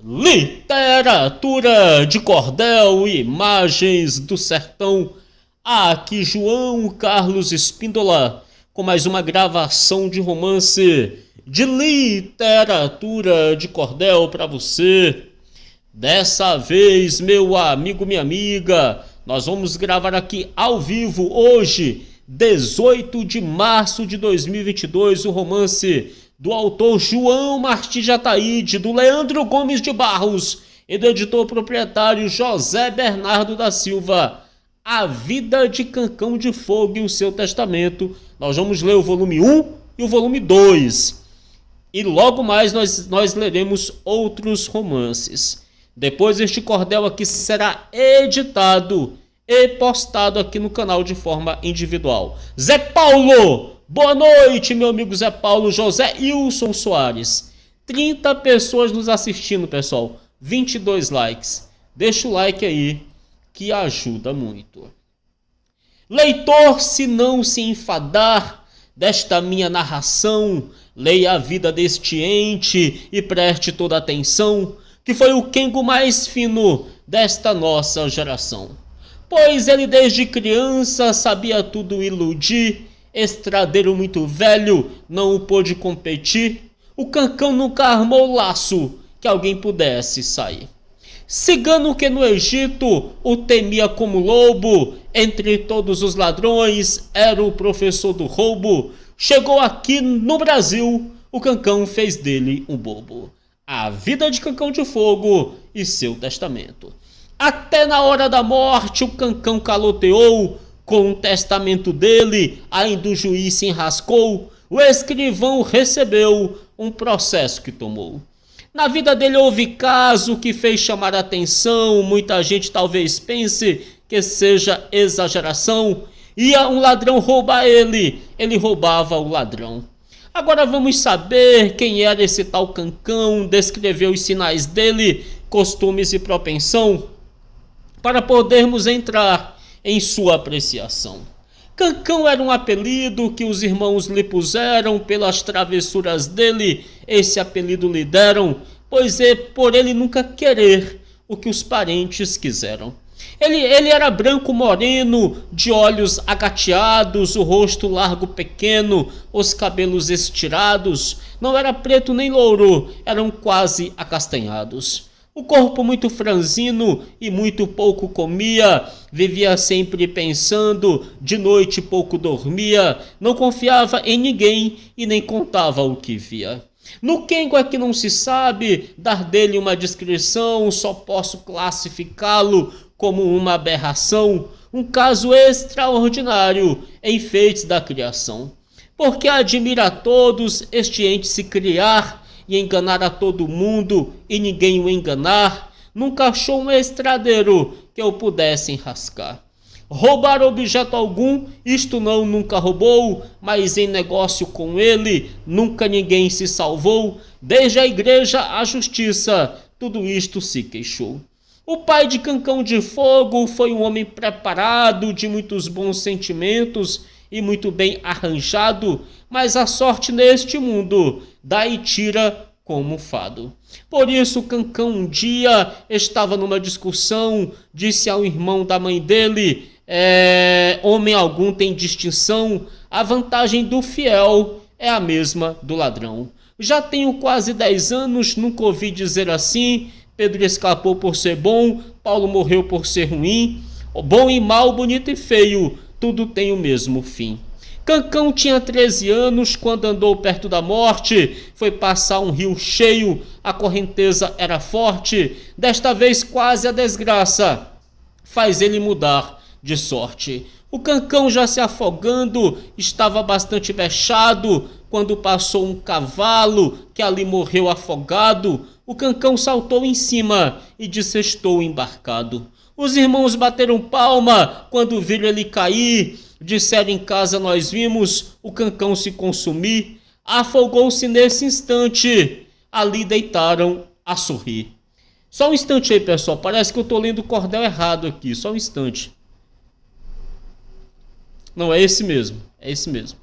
Literatura de cordel e imagens do sertão. Aqui João Carlos Espíndola com mais uma gravação de romance de literatura de cordel para você. Dessa vez, meu amigo, minha amiga, nós vamos gravar aqui ao vivo hoje, 18 de março de 2022, o romance do autor João Martins de Ataíde, do Leandro Gomes de Barros e do editor proprietário José Bernardo da Silva, A Vida de Cancão de Fogo e o Seu Testamento. Nós vamos ler o volume 1 e o volume 2. E logo mais nós leremos outros romances. Depois este cordel aqui será editado e postado aqui no canal de forma individual. Zé Paulo! Boa noite, meu amigo Zé Paulo. José Wilson Soares. 30 pessoas nos assistindo, pessoal. 22 likes. Deixa o like aí, que ajuda muito. Leitor, se não se enfadar desta minha narração, leia a vida deste ente e preste toda atenção, que foi o Kengo mais fino desta nossa geração. Pois ele desde criança sabia tudo iludir, estradeiro muito velho não o pôde competir, o Cancão nunca armou laço que alguém pudesse sair. Cigano que no Egito o temia como lobo, entre todos os ladrões era o professor do roubo, chegou aqui no Brasil, o Cancão fez dele um bobo. A Vida de Cancão de Fogo e Seu Testamento. Até na hora da morte o Cancão caloteou, com o testamento dele ainda o juiz se enrascou, o escrivão recebeu um processo que tomou. Na vida dele houve caso que fez chamar a atenção, muita gente talvez pense que seja exageração, ia um ladrão roubar ele roubava o ladrão. Agora vamos saber quem era esse tal Cancão, descrever os sinais dele, costumes e propensão, para podermos entrar em sua apreciação. Cancão era um apelido que os irmãos lhe puseram, pelas travessuras dele esse apelido lhe deram, pois é por ele nunca querer o que os parentes quiseram. Ele era branco moreno, de olhos agateados, o rosto largo pequeno, os cabelos estirados, não era preto nem louro, eram quase acastanhados. O corpo muito franzino e muito pouco comia, vivia sempre pensando, de noite pouco dormia, não confiava em ninguém e nem contava o que via. No Kengo é que não se sabe dar dele uma descrição, só posso classificá-lo como uma aberração, um caso extraordinário em feitos da criação. Porque admira a todos este ente se criar e enganar a todo mundo e ninguém o enganar, nunca achou um estradeiro que eu pudesse enrascar. Roubar objeto algum, isto não nunca roubou, mas em negócio com ele nunca ninguém se salvou, desde a igreja à justiça, tudo isto se queixou. O pai de Cancão de Fogo foi um homem preparado, de muitos bons sentimentos e muito bem arranjado, mas a sorte neste mundo dá e tira como fado. Por isso Cancão um dia estava numa discussão, disse ao irmão da mãe dele, homem algum tem distinção, a vantagem do fiel é a mesma do ladrão. Já tenho quase 10 anos, nunca ouvi dizer assim, Pedro escapou por ser bom, Paulo morreu por ser ruim, bom e mal, bonito e feio, tudo tem o mesmo fim. Cancão tinha 13 anos quando andou perto da morte, foi passar um rio cheio, a correnteza era forte, desta vez quase a desgraça faz ele mudar de sorte. O Cancão já se afogando, estava bastante vexado, quando passou um cavalo que ali morreu afogado, o Cancão saltou em cima e disse estou embarcado. Os irmãos bateram palma quando viram ele cair, disseram em casa nós vimos o Cancão se consumir, afogou-se nesse instante, ali deitaram a sorrir. Só um instante aí, pessoal, parece que eu estou lendo o cordel errado aqui, só um instante. Não, é esse mesmo, é esse mesmo.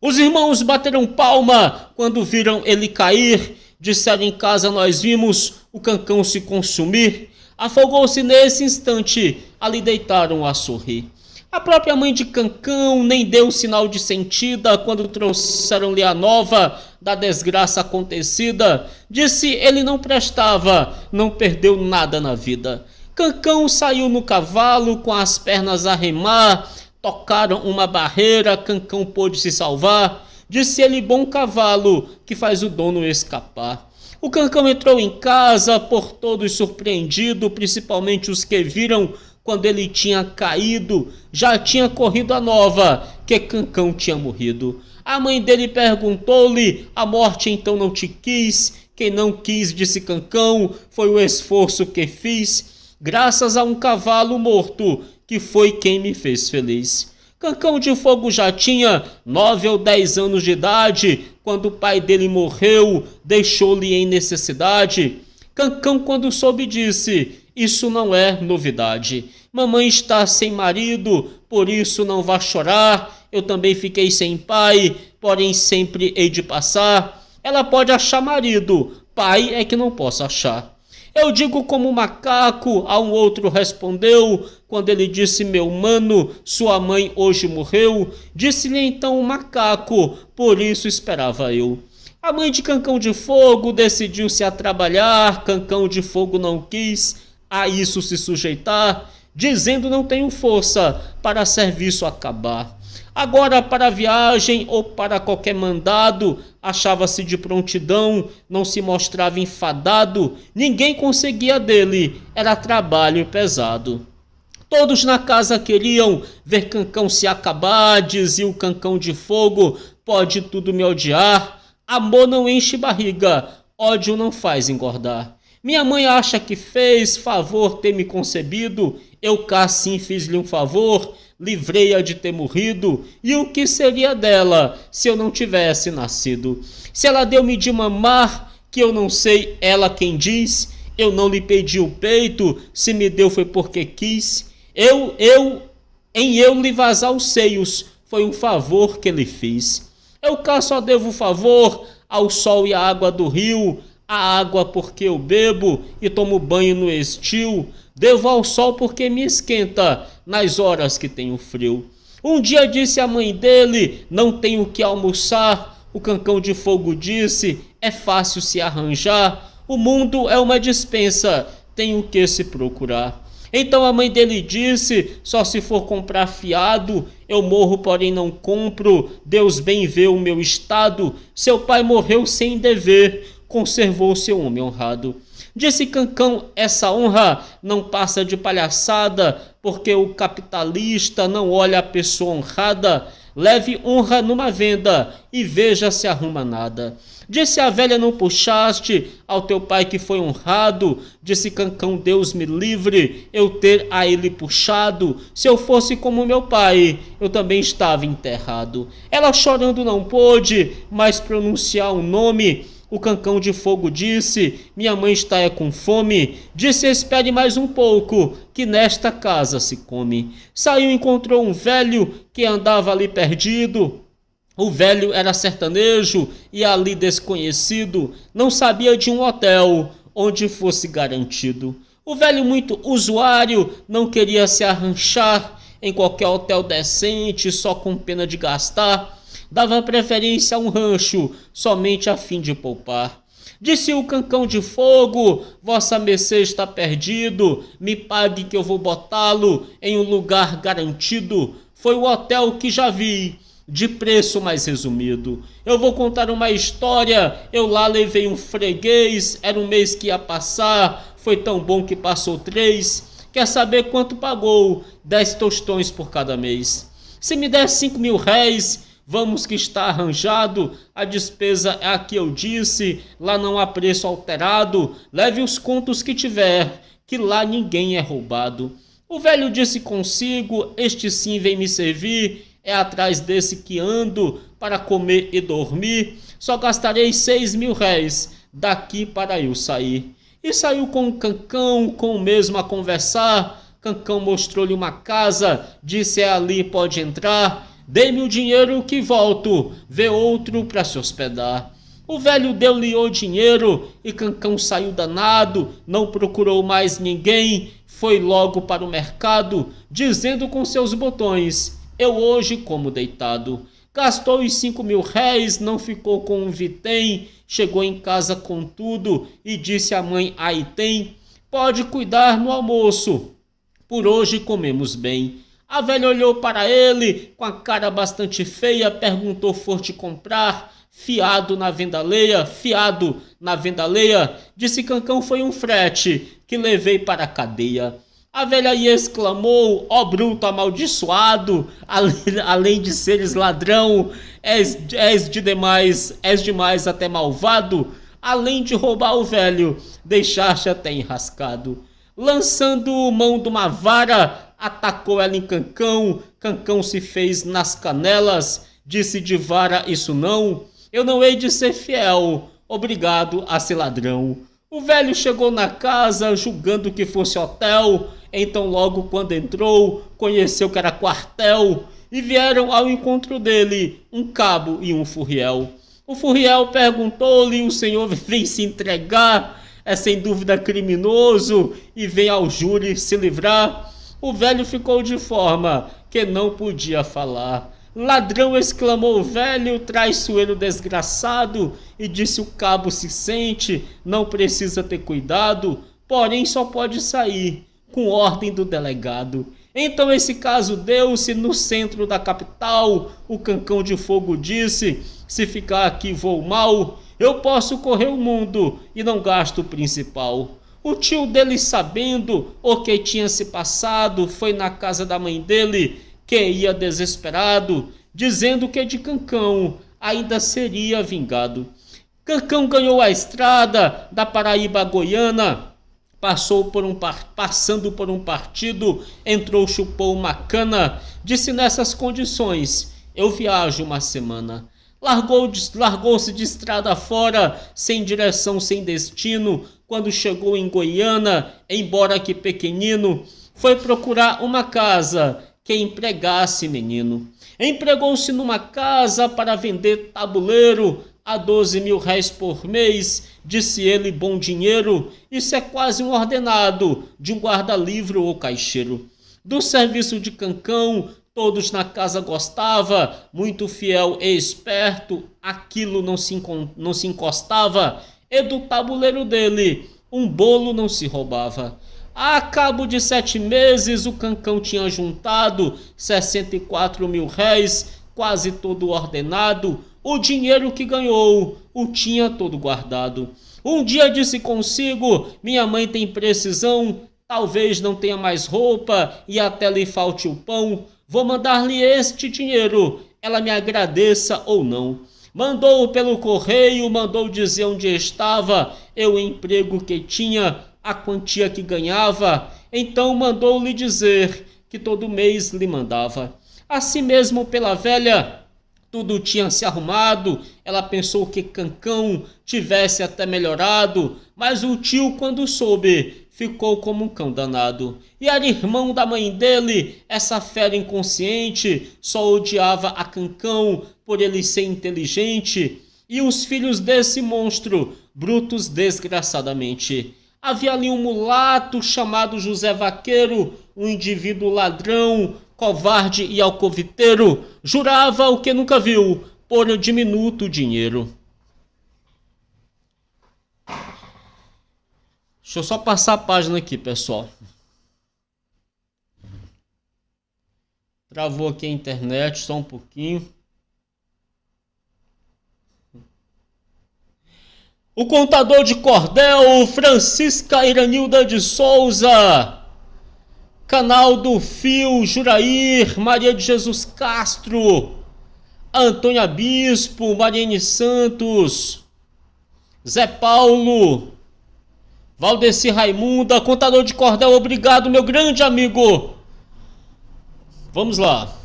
Os irmãos bateram palma quando viram ele cair. Disseram em casa: nós vimos o Cancão se consumir. Afogou-se nesse instante, ali deitaram a sorrir. A própria mãe de Cancão nem deu sinal de sentida quando trouxeram-lhe a nova da desgraça acontecida. Disse ele não prestava, não perdeu nada na vida. Cancão saiu no cavalo com as pernas a remar, tocaram uma barreira, Cancão pôde se salvar. Disse ele: bom cavalo que faz o dono escapar. O Cancão entrou em casa, por todos surpreendido, principalmente os que viram quando ele tinha caído. Já tinha corrido a nova que Cancão tinha morrido. A mãe dele perguntou-lhe: a morte então não te quis? Quem não quis, disse Cancão, foi o esforço que fiz, graças a um cavalo morto, que foi quem me fez feliz. Cancão de Fogo já tinha 9 ou 10 anos de idade, quando o pai dele morreu, deixou-lhe em necessidade. Cancão, quando soube, disse: isso não é novidade. Mamãe está sem marido, por isso não vá chorar. Eu também fiquei sem pai, porém sempre hei de passar. Ela pode achar marido, pai é que não posso achar. Eu digo como macaco, a um outro respondeu, quando ele disse: meu mano, sua mãe hoje morreu. Disse-lhe então o macaco: por isso esperava eu. A mãe de Cancão de Fogo decidiu-se a trabalhar. Cancão de Fogo não quis a isso se sujeitar, dizendo: não tenho força para serviço acabar. Agora para a viagem ou para qualquer mandado, achava-se de prontidão, não se mostrava enfadado, ninguém conseguia dele, era trabalho pesado. Todos na casa queriam ver Cancão se acabar, dizia o Cancão de Fogo: pode tudo me odiar, amor não enche barriga, ódio não faz engordar. Minha mãe acha que fez favor ter me concebido, eu cá sim fiz-lhe um favor, livrei-a de ter morrido, e o que seria dela se eu não tivesse nascido? Se ela deu-me de mamar, que eu não sei ela quem diz, eu não lhe pedi o peito, se me deu foi porque quis, em eu lhe vazar os seios, foi um favor que lhe fiz. Eu cá só devo favor ao sol e à água do rio, a água porque eu bebo e tomo banho no estio, devo ao sol porque me esquenta nas horas que tenho frio. Um dia disse a mãe dele: não tenho que almoçar. O Cancão de Fogo disse: é fácil se arranjar, o mundo é uma despensa, tenho que se procurar. Então a mãe dele disse: só se for comprar fiado, eu morro porém não compro, Deus bem vê o meu estado, seu pai morreu sem dever, conservou seu homem honrado. Disse Cancão: essa honra não passa de palhaçada, porque o capitalista não olha a pessoa honrada, leve honra numa venda e veja se arruma nada. Disse a velha: não puxaste ao teu pai que foi honrado. Disse Cancão: Deus me livre eu ter a ele puxado, se eu fosse como meu pai, eu também estava enterrado. Ela chorando não pôde mais pronunciar o nome. O Cancão de Fogo disse: minha mãe está com fome. Disse: espere mais um pouco, que nesta casa se come. Saiu e encontrou um velho que andava ali perdido. O velho era sertanejo e ali desconhecido, não sabia de um hotel onde fosse garantido. O velho, muito usuário, não queria se arranchar em qualquer hotel decente, só com pena de gastar. Dava preferência a um rancho, somente a fim de poupar. Disse o Cancão de Fogo: vossa mercê está perdido, me pague que eu vou botá-lo em um lugar garantido. Foi o hotel que já vi, de preço mais resumido. Eu vou contar uma história, eu lá levei um freguês, era um mês que ia passar, foi tão bom que passou 3. Quer saber quanto pagou? 10 tostões por cada mês. Se me der 5.000 réis, vamos que está arranjado, a despesa é a que eu disse, lá não há preço alterado, leve os contos que tiver, que lá ninguém é roubado. O velho disse consigo: este sim vem me servir, é atrás desse que ando, para comer e dormir, só gastarei 6.000 réis, daqui para eu sair. E saiu com o Cancão, com o mesmo a conversar. Cancão mostrou-lhe uma casa, disse: é ali, pode entrar. Dê-me o dinheiro que volto, vê outro para se hospedar. O velho deu-lhe o dinheiro e Cancão saiu danado, não procurou mais ninguém, foi logo para o mercado, dizendo com seus botões: eu hoje como deitado. Gastou os 5.000 réis, não ficou com um vitém, chegou em casa com tudo e disse à mãe: aí tem, pode cuidar no almoço, por hoje comemos bem. A velha olhou para ele com a cara bastante feia, perguntou: foste comprar? Fiado na vendaleia, fiado na vendaleia, disse Cancão: foi um frete que levei para a cadeia. A velha aí exclamou: ó bruto amaldiçoado, além de seres ladrão, és demais até malvado, além de roubar o velho, deixaste até enrascado. Lançando mão de uma vara, atacou ela em Cancão, Cancão se fez nas canelas, disse de vara isso não, eu não hei de ser fiel, obrigado a ser ladrão. O velho chegou na casa, julgando que fosse hotel, então logo quando entrou, conheceu que era quartel, e vieram ao encontro dele um cabo e um furriel. O furriel perguntou-lhe: o senhor vem se entregar? É sem dúvida criminoso e vem ao júri se livrar. O velho ficou de forma que não podia falar. Ladrão, exclamou o velho, traiçoeiro desgraçado, e disse o cabo: se sente, não precisa ter cuidado, porém só pode sair com ordem do delegado. Então esse caso deu-se no centro da capital. O Cancão de Fogo disse: se ficar aqui vou mal, eu posso correr o mundo e não gasto o principal. O tio dele, sabendo o que tinha se passado, foi na casa da mãe dele, que ia desesperado, dizendo que de Cancão ainda seria vingado. Cancão ganhou a estrada da Paraíba a Goiânia, passando por um partido, entrou, chupou uma cana, disse: nessas condições eu viajo uma semana. Largou-se de estrada fora, sem direção, sem destino. Quando chegou em Goiânia, embora que pequenino, foi procurar uma casa que empregasse menino. Empregou-se numa casa para vender tabuleiro a 12.000 réis por mês, disse ele: bom dinheiro, isso é quase um ordenado de um guarda-livro ou caixeiro. Do serviço de Cancão, todos na casa gostava, muito fiel e esperto, aquilo não se encostava, e do tabuleiro dele um bolo não se roubava. A cabo de 7 meses, o Cancão tinha juntado 64.000 réis, quase todo ordenado. O dinheiro que ganhou o tinha todo guardado. Um dia disse consigo: minha mãe tem precisão, talvez não tenha mais roupa e até lhe falte o pão. Vou mandar-lhe este dinheiro, ela me agradeça ou não. Mandou pelo correio, mandou dizer onde estava, o emprego que tinha, a quantia que ganhava. Então mandou-lhe dizer que todo mês lhe mandava. Assim mesmo, pela velha, tudo tinha se arrumado. Ela pensou que Cancão tivesse até melhorado, mas o tio, quando soube, ficou como um cão danado. E era irmão da mãe dele, essa fera inconsciente, só odiava a Cancão por ele ser inteligente, e os filhos desse monstro, brutos desgraçadamente. Havia ali um mulato chamado José Vaqueiro, um indivíduo ladrão, covarde e alcoviteiro, jurava o que nunca viu por diminuto dinheiro. Deixa eu só passar a página aqui, pessoal. Travou aqui a internet, só um pouquinho. O contador de cordel, Francisca Iranilda de Souza. Canal do Fio, Jurair, Maria de Jesus Castro, Antônia Bispo, Mariane Santos, Zé Paulo, Valdeci Raimunda, contador de cordel, obrigado, meu grande amigo. Vamos lá.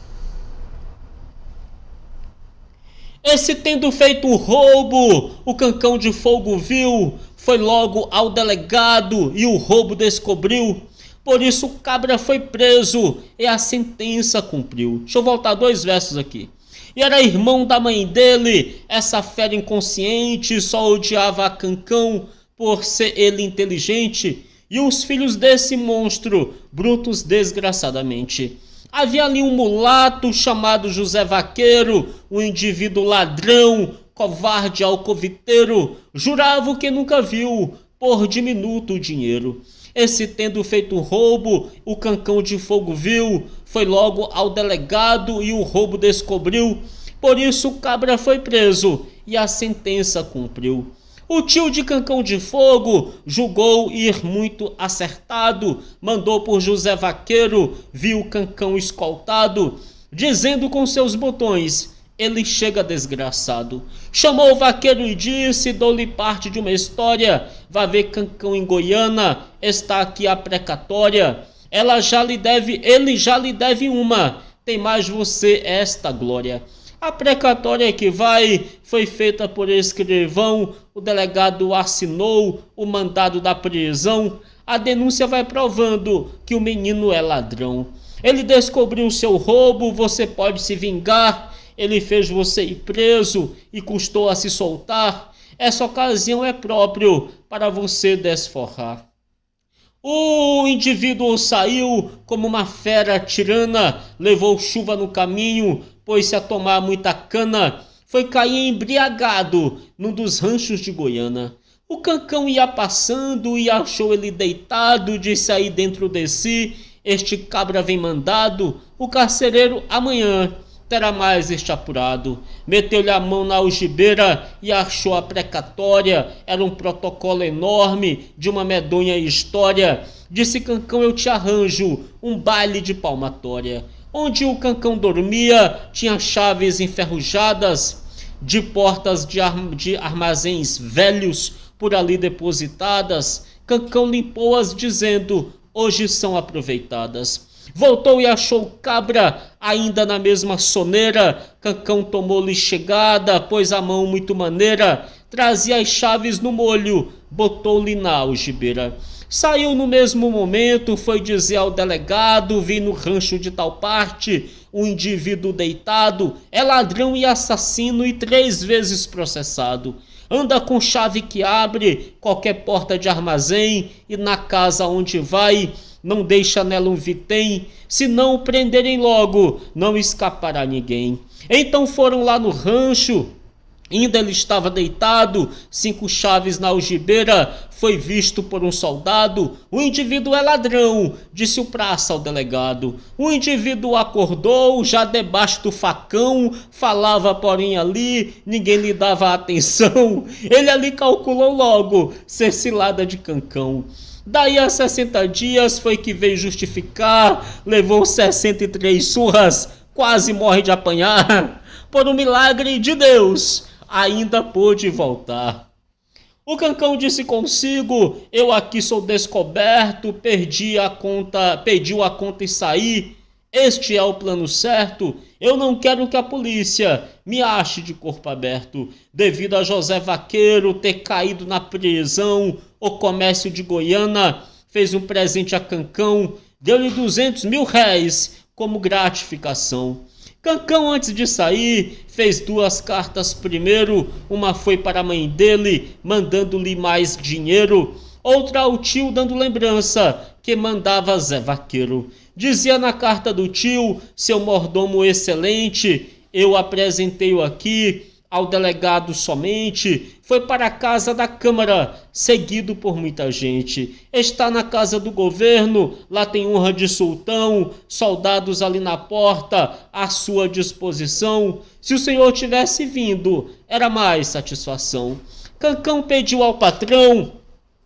Esse tendo feito um roubo, o Cancão de Fogo viu, foi logo ao delegado e o roubo descobriu. Por isso o cabra foi preso e a sentença cumpriu. Deixa eu voltar 2 versos aqui. E era irmão da mãe dele, essa fera inconsciente só odiava a Cancão por ser ele inteligente, e os filhos desse monstro, brutos desgraçadamente. Havia ali um mulato chamado José Vaqueiro, um indivíduo ladrão, covarde alcoviteiro, jurava o que nunca viu, por diminuto dinheiro. Esse tendo feito roubo, o Cancão de Fogo viu, foi logo ao delegado e o roubo descobriu. Por isso o cabra foi preso e a sentença cumpriu. O tio de Cancão de Fogo julgou ir muito acertado, mandou por José Vaqueiro, viu o Cancão escoltado, dizendo com seus botões: ele chega desgraçado. Chamou o vaqueiro e disse: dou-lhe parte de uma história, vá ver Cancão em Goiânia, está aqui a precatória. Ele já lhe deve uma, tem mais você esta glória. A precatória que vai foi feita por escrivão, o delegado assinou o mandado da prisão, a denúncia vai provando que o menino é ladrão. Ele descobriu seu roubo, você pode se vingar, ele fez você ir preso e custou a se soltar, essa ocasião é próprio para você desforrar. O indivíduo saiu como uma fera tirana, levou chuva no caminho, pôs-se a tomar muita cana, foi cair embriagado num dos ranchos de Goiânia. O Cancão ia passando e achou ele deitado, disse aí dentro de si: este cabra vem mandado, o carcereiro amanhã terá mais este apurado. Meteu-lhe a mão na algibeira e achou a precatória, era um protocolo enorme de uma medonha história. Disse Cancão: eu te arranjo um baile de palmatória. Onde o Cancão dormia tinha chaves enferrujadas de portas de armazéns velhos por ali depositadas. Cancão limpou-as dizendo: hoje são aproveitadas. Voltou e achou o cabra ainda na mesma soneira. Cancão tomou-lhe chegada, pôs a mão muito maneira, trazia as chaves no molho, botou-lhe na algibeira. Saiu no mesmo momento, foi dizer ao delegado: vi no rancho de tal parte um indivíduo deitado, é ladrão e assassino e 3 vezes processado. Anda com chave que abre qualquer porta de armazém e na casa onde vai não deixa nela um vitém, se não o prenderem logo, não escapará ninguém. Então foram lá no rancho, ainda ele estava deitado, 5 chaves na algibeira, foi visto por um soldado. O indivíduo é ladrão, disse o praça ao delegado. O indivíduo acordou, já debaixo do facão, falava porém ali, ninguém lhe dava atenção. Ele ali calculou logo ser cilada de Cancão. Daí a 60 dias foi que veio justificar, levou 63 surras, quase morre de apanhar. Por um milagre de Deus, ainda pôde voltar. O Cancão disse consigo: eu aqui sou descoberto, pediu a conta e saí. Este é o plano certo, eu não quero que a polícia me ache de corpo aberto. Devido a José Vaqueiro ter caído na prisão, o comércio de Goiânia fez um presente a Cancão, deu-lhe 200 mil réis como gratificação. Cancão, antes de sair, fez 2 cartas primeiro, uma foi para a mãe dele, mandando-lhe mais dinheiro, outra ao tio, dando lembrança que mandava Zé Vaqueiro. Dizia na carta do tio: seu mordomo excelente, eu apresentei-o aqui ao delegado somente, foi para a casa da Câmara, seguido por muita gente. Está na casa do governo, lá tem honra de sultão, soldados ali na porta, à sua disposição. Se o senhor tivesse vindo, era mais satisfação. Cancão pediu ao patrão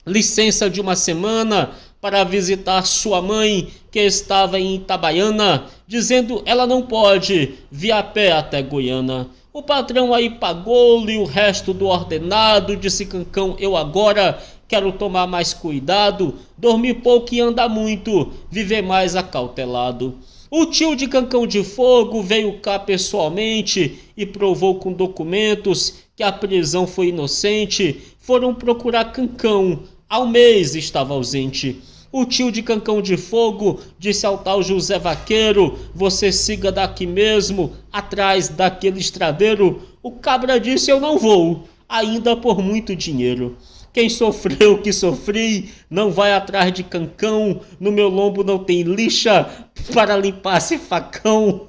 licença de 1 semana para visitar sua mãe, que estava em Itabaiana, dizendo ela não pode vir a pé até Goiânia. O patrão aí pagou-lhe o resto do ordenado, disse Cancão: eu agora quero tomar mais cuidado, dormir pouco e andar muito, viver mais acautelado. O tio de Cancão de Fogo veio cá pessoalmente e provou com documentos que a prisão foi inocente. Foram procurar Cancão, ao mês estava ausente. O tio de Cancão de Fogo disse ao tal José Vaqueiro: você siga daqui mesmo, atrás daquele estradeiro. O cabra disse: eu não vou, ainda por muito dinheiro. Quem sofreu o que sofri, não vai atrás de Cancão. No meu lombo não tem lixa para limpar esse facão.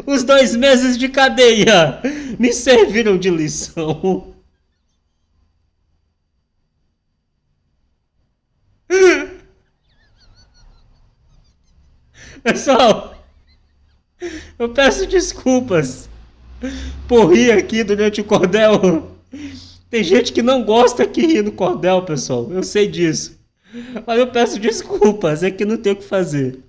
Os 2 meses de cadeia me serviram de lição. Pessoal, eu peço desculpas por rir aqui durante o cordel. Tem gente que não gosta que ri no cordel, pessoal. Eu sei disso. Mas eu peço desculpas, é que não tem o que fazer.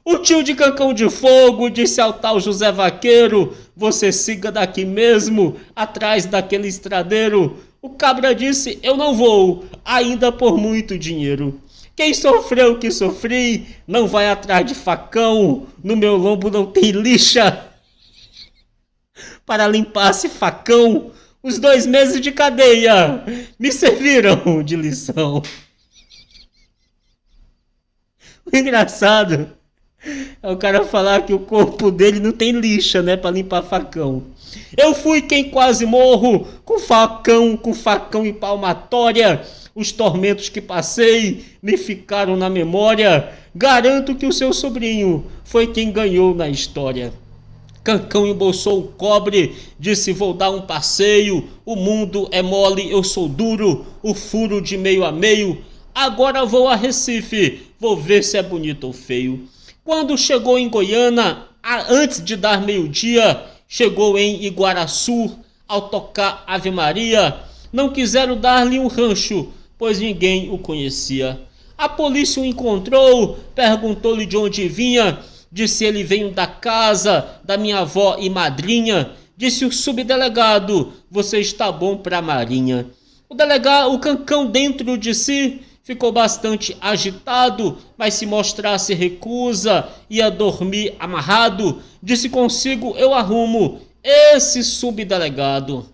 O tio de Cancão de Fogo disse ao tal José Vaqueiro: você siga daqui mesmo, atrás daquele estradeiro. O cabra disse: eu não vou, ainda por muito dinheiro. Quem sofreu o que sofri, não vai atrás de facão. No meu lombo não tem lixa para limpar esse facão. Os 2 meses de cadeia me serviram de lição. O engraçado é o cara falar que o corpo dele não tem lixa, né, para limpar facão. Eu fui quem quase morro com facão e palmatória. Os tormentos que passei me ficaram na memória. Garanto que o seu sobrinho foi quem ganhou na história. Cancão embolsou o cobre, disse: vou dar um passeio. O mundo é mole, eu sou duro, o furo de meio a meio. Agora vou a Recife, vou ver se é bonito ou feio. Quando chegou em Goiânia, antes de dar meio-dia, chegou em Iguaraçu. Ao tocar Ave Maria, não quiseram dar-lhe um rancho, pois ninguém o conhecia. A polícia o encontrou, perguntou-lhe de onde vinha. Disse: ele veio da casa da minha avó e madrinha. Disse o subdelegado: você está bom pra marinha. O Cancão, dentro de si, ficou bastante agitado, mas se mostrasse recusa, ia dormir amarrado. Disse consigo: eu arrumo esse subdelegado.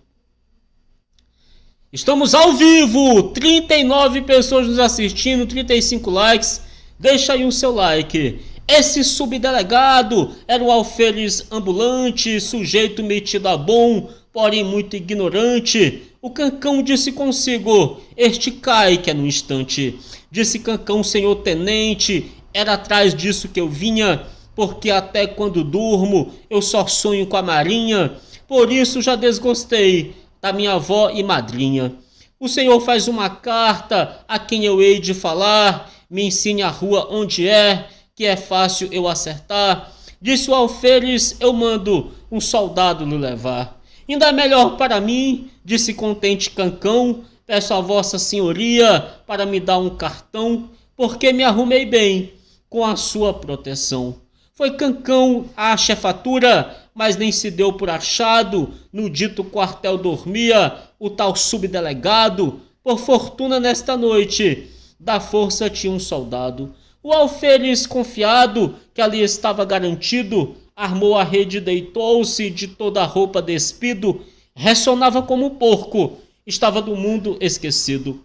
Estamos ao vivo, 39 pessoas nos assistindo, 35 likes. Deixa aí o seu like. Esse subdelegado era um alferes ambulante, sujeito metido a bom, porém muito ignorante. O Cancão disse consigo: este cai que é no instante. Disse Cancão: senhor tenente, era atrás disso que eu vinha, porque até quando durmo eu só sonho com a marinha. Por isso já desgostei da minha avó e madrinha. O senhor faz uma carta a quem eu hei de falar, me ensine a rua onde é, que é fácil eu acertar. Disse o alferes: eu mando um soldado lhe levar. Ainda é melhor para mim, disse contente Cancão, peço a vossa senhoria para me dar um cartão, porque me arrumei bem com a sua proteção. Foi Cancão à chefatura, mas nem se deu por achado. No dito quartel dormia o tal subdelegado. Por fortuna nesta noite da força tinha um soldado. O alferes, confiado que ali estava garantido, armou a rede, deitou-se de toda a roupa despido, ressonava como um porco, estava do mundo esquecido.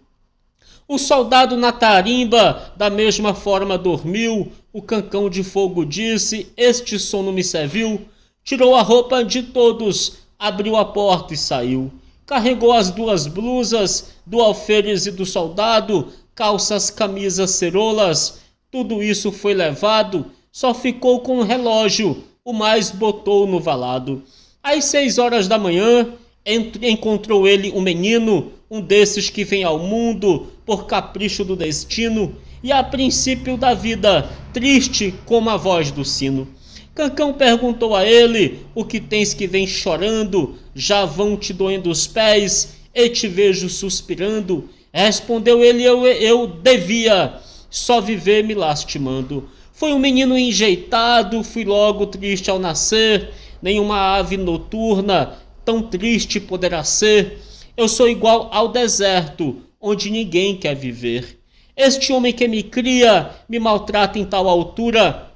O soldado na tarimba da mesma forma dormiu. O Cancão de Fogo disse: este sono me serviu. Tirou a roupa de todos, abriu a porta e saiu. Carregou as 2 blusas do alferes e do soldado, calças, camisas, cerolas. Tudo isso foi levado, só ficou com o relógio, o mais botou no valado. Às 6 horas da manhã, encontrou ele um menino, um desses que vem ao mundo por capricho do destino, e a princípio da vida, triste como a voz do sino. Cancão perguntou a ele: o que tens que vem chorando? Já vão te doendo os pés e te vejo suspirando. Respondeu ele: eu devia só viver me lastimando. Foi um menino enjeitado, fui logo triste ao nascer. Nenhuma ave noturna tão triste poderá ser. Eu sou igual ao deserto, onde ninguém quer viver. Este homem que me cria me maltrata em tal altura,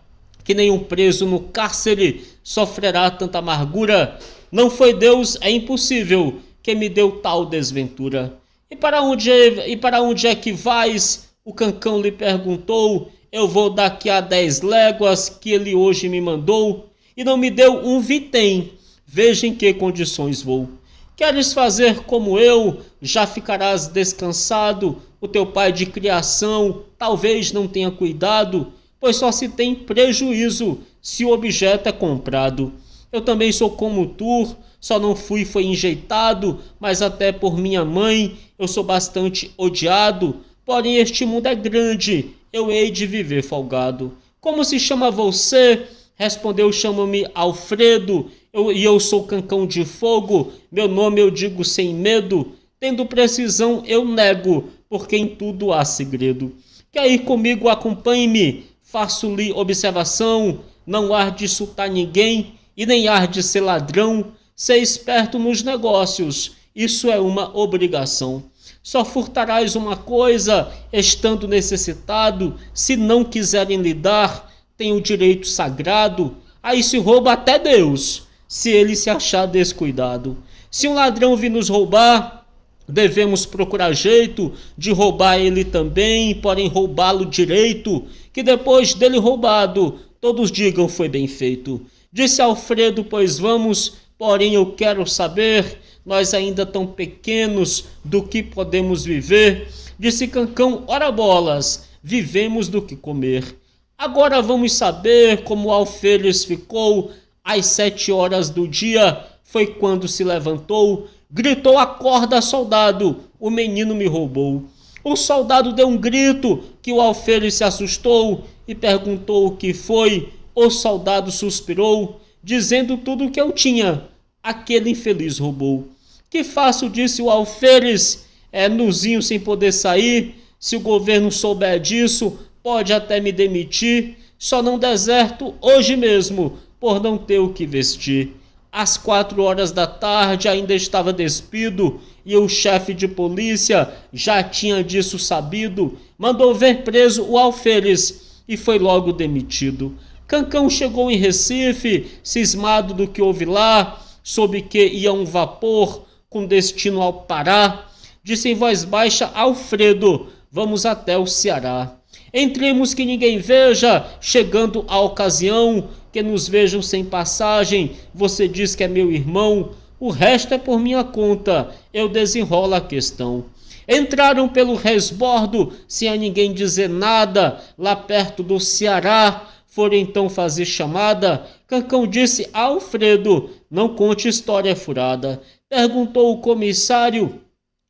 que nenhum preso no cárcere sofrerá tanta amargura. Não foi Deus, é impossível, que me deu tal desventura. E para onde é que vais? O Cancão lhe perguntou. Eu vou daqui a 10 léguas que ele hoje me mandou, e não me deu um vintém. Veja em que condições vou. Queres fazer como eu? Já ficarás descansado. O teu pai de criação talvez não tenha cuidado, pois só se tem prejuízo se o objeto é comprado. Eu também sou como tu, só não foi enjeitado, mas até por minha mãe eu sou bastante odiado. Porém este mundo é grande, eu hei de viver folgado. Como se chama você? Respondeu, chamo-me Alfredo, eu sou Cancão de Fogo, meu nome eu digo sem medo, tendo precisão eu nego, porque em tudo há segredo. Quer ir comigo, acompanhe-me, faço-lhe observação, não há de insultar ninguém, e nem há de ser ladrão, ser esperto nos negócios, isso é uma obrigação. Só furtarás uma coisa, estando necessitado, se não quiserem lhe dar, tem o direito sagrado, aí se rouba até Deus, se ele se achar descuidado. Se um ladrão vir nos roubar, devemos procurar jeito de roubar ele também, porém roubá-lo direito, que depois dele roubado, todos digam foi bem feito. Disse Alfredo, pois vamos, porém eu quero saber, nós ainda tão pequenos, do que podemos viver. Disse Cancão, ora bolas, vivemos do que comer. Agora vamos saber como o alferes ficou às 7 horas do dia, foi quando se levantou, gritou, acorda, soldado, o menino me roubou. O soldado deu um grito, que o alferes se assustou e perguntou o que foi. O soldado suspirou, dizendo tudo o que eu tinha, aquele infeliz roubou. Que faço, disse o alferes, nuzinho sem poder sair, se o governo souber disso, pode até me demitir, só não deserto hoje mesmo, por não ter o que vestir. Às 4 horas da tarde ainda estava despido, e o chefe de polícia já tinha disso sabido, mandou ver preso o alferes, e foi logo demitido. Cancão chegou em Recife, cismado do que houve lá, soube que ia um vapor com destino ao Pará, disse em voz baixa, Alfredo, vamos até o Ceará. Entremos que ninguém veja, chegando a ocasião, que nos vejam sem passagem, você diz que é meu irmão, o resto é por minha conta, eu desenrolo a questão. Entraram pelo resbordo, sem a ninguém dizer nada, lá perto do Ceará, foram então fazer chamada. Cancão disse a Alfredo, não conte história furada. Perguntou o comissário,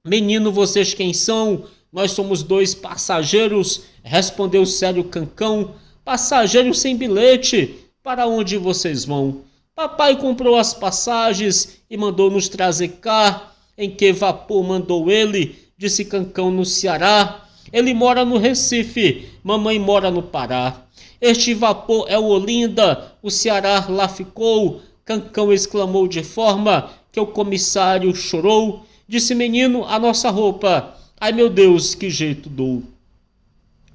menino, vocês quem são? Nós somos 2 passageiros, respondeu sério Cancão, passageiros sem bilhete, para onde vocês vão? Papai comprou as passagens e mandou nos trazer cá, em que vapor mandou ele, disse Cancão, no Ceará. Ele mora no Recife, mamãe mora no Pará. Este vapor é o Olinda, o Ceará lá ficou, Cancão exclamou de forma que o comissário chorou, disse menino, a nossa roupa, ai meu Deus, que jeito dou.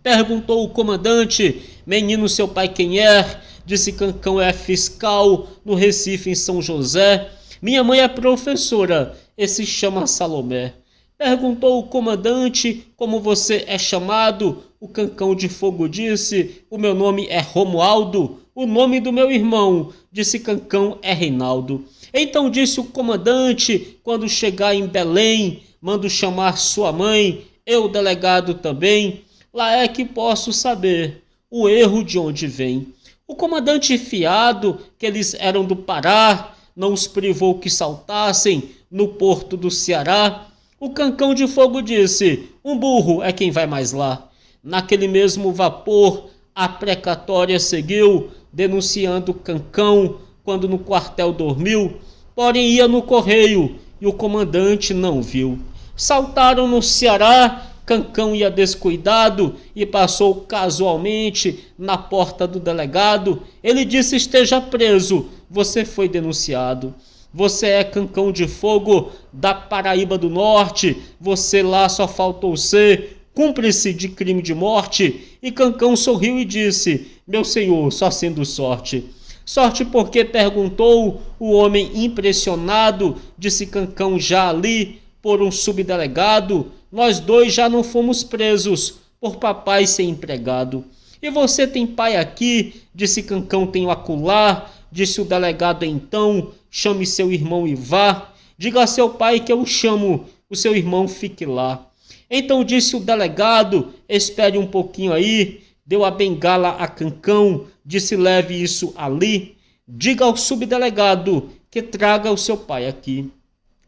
Perguntou o comandante, menino, seu pai quem é? Disse Cancão, é fiscal no Recife, em São José. Minha mãe é professora, e se chama Salomé. Perguntou o comandante, como você é chamado? O Cancão de Fogo disse, o meu nome é Romualdo. O nome do meu irmão, disse Cancão, é Reinaldo. Então disse o comandante, quando chegar em Belém, mando chamar sua mãe, eu delegado também, lá é que posso saber o erro de onde vem. O comandante fiado, que eles eram do Pará, não os privou que saltassem no porto do Ceará. O Cancão de Fogo disse, um burro é quem vai mais lá. Naquele mesmo vapor, a precatória seguiu, denunciando Cancão quando no quartel dormiu, porém ia no correio e o comandante não viu. Saltaram no Ceará, Cancão ia descuidado e passou casualmente na porta do delegado. Ele disse, esteja preso, você foi denunciado. Você é Cancão de Fogo da Paraíba do Norte, você lá só faltou ser cúmplice de crime de morte. E Cancão sorriu e disse, meu senhor, só sendo sorte. Sorte porque perguntou o homem impressionado, disse Cancão já ali, por um subdelegado, nós dois já não fomos presos por papai ser empregado. E você tem pai aqui, disse Cancão, tenho acolá, disse o delegado então, chame seu irmão e vá, diga a seu pai que eu o chamo, o seu irmão fique lá. Então disse o delegado, espere um pouquinho aí, deu a bengala a Cancão, disse leve isso ali, diga ao subdelegado que traga o seu pai aqui.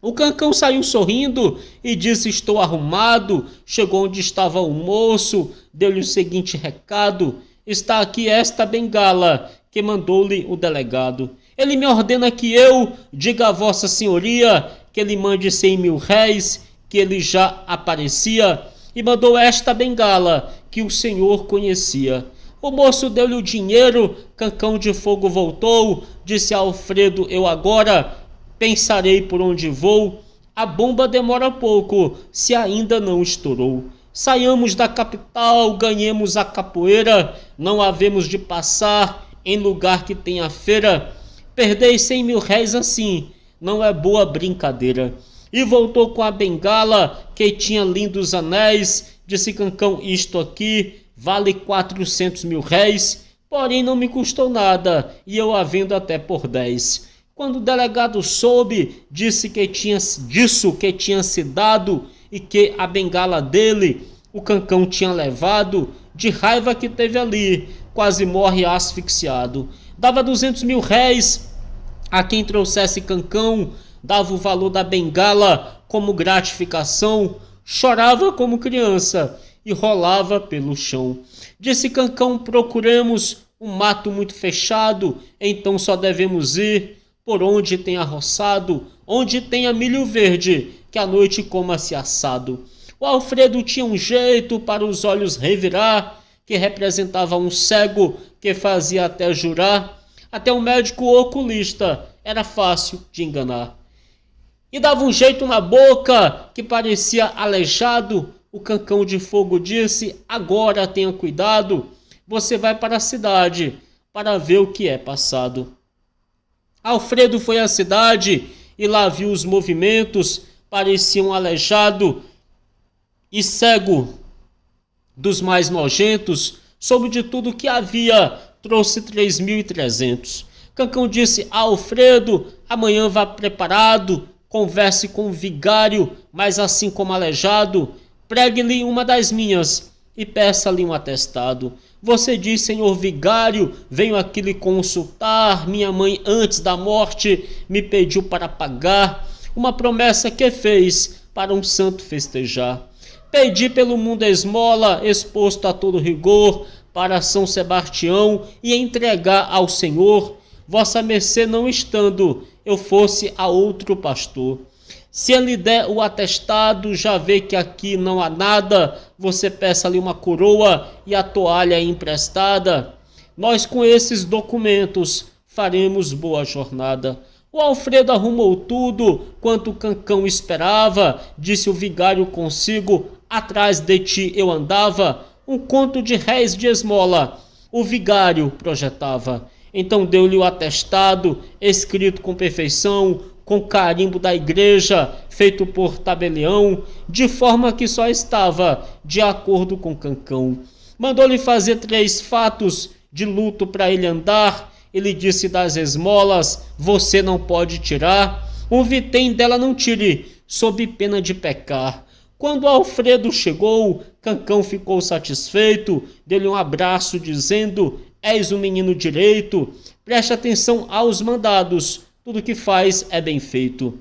O Cancão saiu sorrindo e disse estou arrumado, chegou onde estava o moço, deu-lhe o seguinte recado, está aqui esta bengala que mandou-lhe o delegado. Ele me ordena que eu diga a vossa senhoria que ele mande 100 mil réis, que ele já aparecia, e mandou esta bengala que o senhor conhecia. O moço deu-lhe o dinheiro, Cancão de Fogo voltou, disse a Alfredo, eu agora pensarei por onde vou, a bomba demora pouco, se ainda não estourou. Saiamos da capital, ganhemos a capoeira, não havemos de passar em lugar que tenha feira. Perdei 100 mil réis assim, não é boa brincadeira. E voltou com a bengala, que tinha lindos anéis, disse Cancão, isto aqui vale 400 mil réis, porém não me custou nada, e eu a vendo até por 10. Quando o delegado soube, disse que tinha se dado e que a bengala dele o Cancão tinha levado, de raiva que teve ali, quase morre asfixiado. Dava 200 mil réis a quem trouxesse Cancão, dava o valor da bengala como gratificação, chorava como criança e rolava pelo chão. Disse Cancão, procuremos um mato muito fechado, então só devemos ir por onde tenha roçado, onde tenha milho verde, que à noite coma-se assado. O Alfredo tinha um jeito para os olhos revirar, que representava um cego, que fazia até jurar. Até um médico oculista era fácil de enganar. E dava um jeito na boca, que parecia aleijado. O Cancão de Fogo disse, agora tenha cuidado, você vai para a cidade para ver o que é passado. Alfredo foi à cidade e lá viu os movimentos, parecia um aleijado e cego dos mais nojentos, soube de tudo que havia, trouxe 3.300. Cancão disse a Alfredo, amanhã vá preparado, converse com o vigário, mas assim como aleijado, pregue-lhe uma das minhas e peça-lhe um atestado. Você diz, senhor vigário, venho aqui lhe consultar, minha mãe antes da morte me pediu para pagar uma promessa que fez para um santo festejar. Pedi pelo mundo esmola, exposto a todo rigor, para São Sebastião e entregar ao Senhor, vossa mercê não estando, eu fosse a outro pastor. Se ele der o atestado, já vê que aqui não há nada, você peça-lhe uma coroa e a toalha emprestada. Nós com esses documentos faremos boa jornada. O Alfredo arrumou tudo, quanto o Cancão esperava, disse o vigário consigo, atrás de ti eu andava, um conto de réis de esmola, o vigário projetava. Então deu-lhe o atestado, escrito com perfeição, com carimbo da igreja, feito por tabelião, de forma que só estava de acordo com Cancão. Mandou-lhe fazer 3 fatos de luto para ele andar. Ele disse das esmolas, você não pode tirar, um vitém dela não tire, sob pena de pecar. Quando Alfredo chegou, Cancão ficou satisfeito, deu-lhe um abraço dizendo, és um menino direito, preste atenção aos mandados, tudo que faz é bem feito.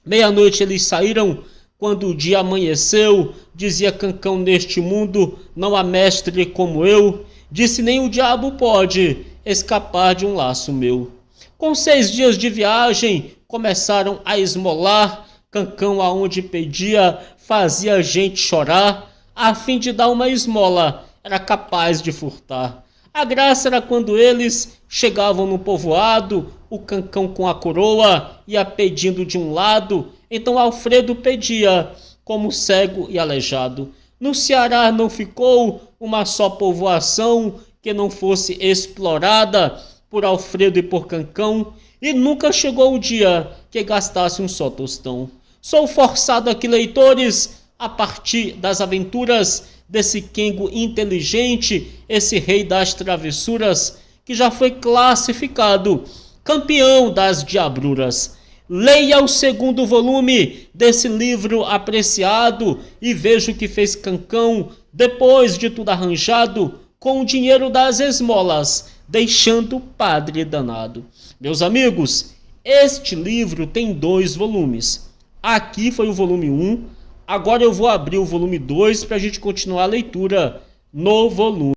Meia-noite eles saíram, quando o dia amanheceu, dizia Cancão, neste mundo não há mestre como eu, disse nem o diabo pode escapar de um laço meu. Com 6 dias de viagem, começaram a esmolar, Cancão aonde pedia, fazia a gente chorar, a fim de dar uma esmola, era capaz de furtar. A graça era quando eles chegavam no povoado, o Cancão com a coroa ia pedindo de um lado, então Alfredo pedia, como cego e aleijado. No Ceará não ficou uma só povoação que não fosse explorada por Alfredo e por Cancão, e nunca chegou o dia que gastasse um só tostão. Sou forçado aqui, leitores, a partir das aventuras desse Kengo inteligente, esse rei das travessuras, que já foi classificado campeão das diabruras. Leia o segundo volume desse livro apreciado e veja o que fez Cancão depois de tudo arranjado com o dinheiro das esmolas, deixando o padre danado. Meus amigos, este livro tem 2 volumes. Aqui foi o volume 1, agora eu vou abrir o volume 2 para a gente continuar a leitura no volume.